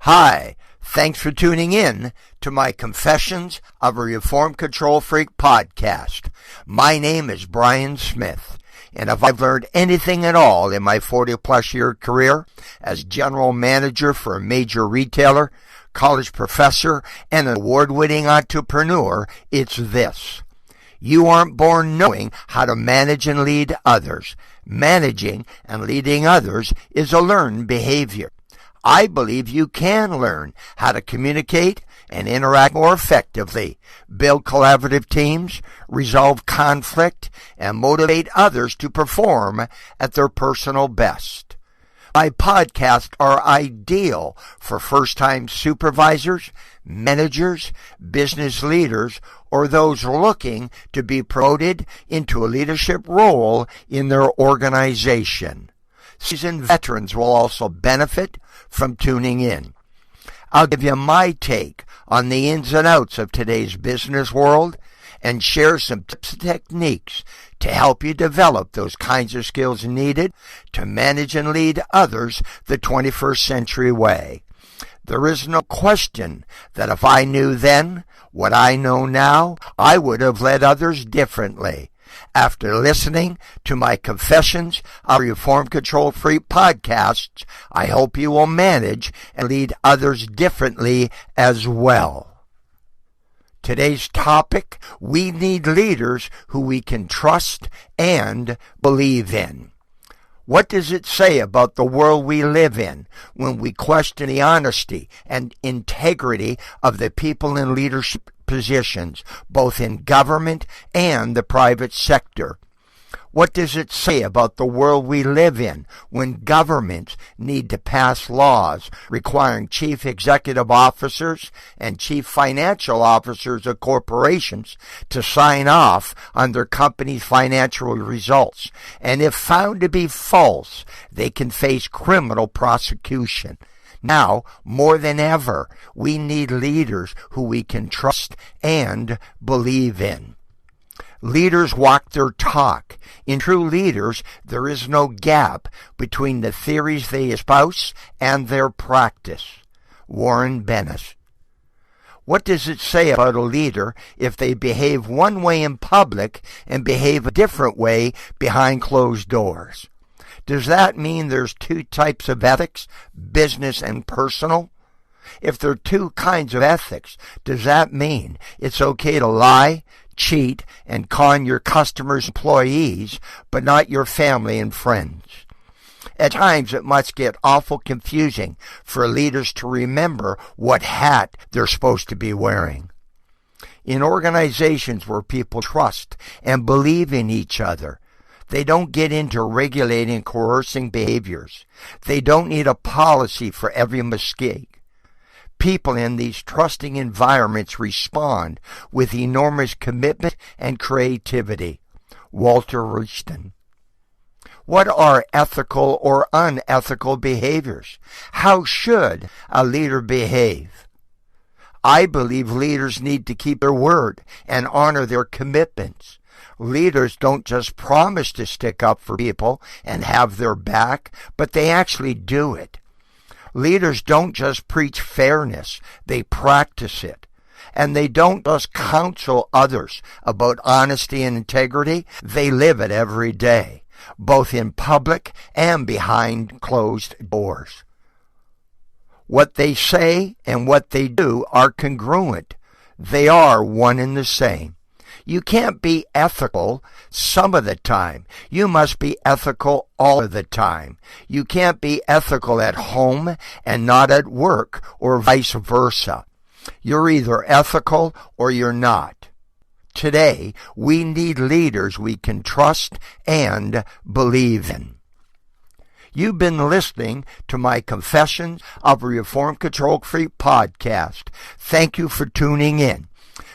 Hi, thanks for tuning in to my Confessions of a Reformed Control Freak podcast. My name is Brian Smith, and if I've learned anything at all in my 40-plus year career as general manager for a major retailer, college professor, and an award-winning entrepreneur, it's this. You aren't born knowing how to manage and lead others. Managing and leading others is a learned behavior. I believe you can learn how to communicate and interact more effectively, build collaborative teams, resolve conflict, and motivate others to perform at their personal best. My podcasts are ideal for first-time supervisors, managers, business leaders, or those looking to be promoted into a leadership role in their organization. Seasoned veterans will also benefit from tuning in. I'll give you my take on the ins and outs of today's business world and share some tips and techniques to help you develop those kinds of skills needed to manage and lead others the 21st century way. There is no question that if I knew then what I know now, I would have led others differently. After listening to my Confessions of Reformed Control Freak podcasts, I hope you will manage and lead others differently as well. Today's topic, we need leaders who we can trust and believe in. What does it say about the world we live in when we question the honesty and integrity of the people in leadership positions, both in government and the private sector? What does it say about the world we live in when governments need to pass laws requiring chief executive officers and chief financial officers of corporations to sign off on their company's financial results? And if found to be false, they can face criminal prosecution. Now, more than ever, we need leaders who we can trust and believe in. Leaders walk their talk. In true leaders, there is no gap between the theories they espouse and their practice. Warren Bennis. What does it say about a leader if they behave one way in public and behave a different way behind closed doors? Does that mean there's two types of ethics, business and personal? If there are two kinds of ethics, does that mean it's okay to lie, cheat, and con your customers' employees, but not your family and friends? At times, it must get awful confusing for leaders to remember what hat they're supposed to be wearing. In organizations where people trust and believe in each other, they don't get into regulating and coercing behaviors. They don't need a policy for every mistake. People in these trusting environments respond with enormous commitment and creativity. Walter Wriston. What are ethical or unethical behaviors? How should a leader behave? I believe leaders need to keep their word and honor their commitments. Leaders don't just promise to stick up for people and have their back, but they actually do it. Leaders don't just preach fairness, they practice it. And they don't just counsel others about honesty and integrity, they live it every day, both in public and behind closed doors. What they say and what they do are congruent. They are one and the same. You can't be ethical some of the time. You must be ethical all of the time. You can't be ethical at home and not at work, or vice versa. You're either ethical or you're not. Today, we need leaders we can trust and believe in. You've been listening to my Confessions of a Reformed Control Freak podcast. Thank you for tuning in.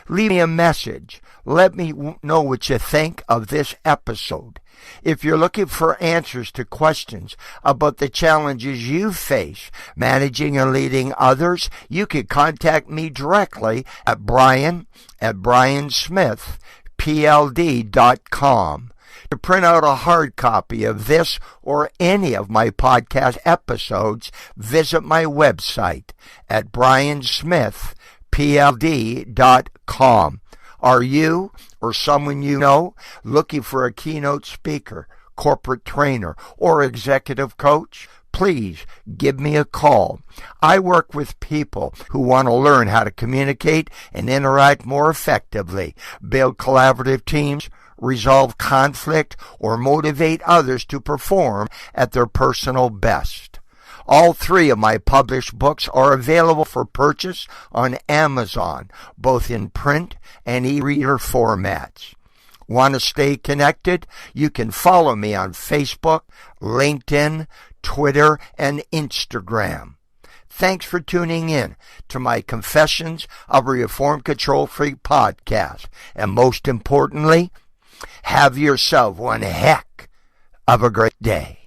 Leave me a message. Let me know what you think of this episode. If you're looking for answers to questions about the challenges you face managing and leading others, you can contact me directly at brian@briansmithpld.com. To print out a hard copy of this or any of my podcast episodes, visit my website at briansmithpld.com. Are you or someone you know looking for a keynote speaker, corporate trainer, or executive coach? Please give me a call. I work with people who want to learn how to communicate and interact more effectively, build collaborative teams, resolve conflict, or motivate others to perform at their personal best. All 3 of my published books are available for purchase on Amazon, both in print and e-reader formats. Want to stay connected? You can follow me on Facebook, LinkedIn, Twitter, and Instagram. Thanks for tuning in to my Confessions of a Reformed Control Freak podcast. And most importantly, have yourself one heck of a great day.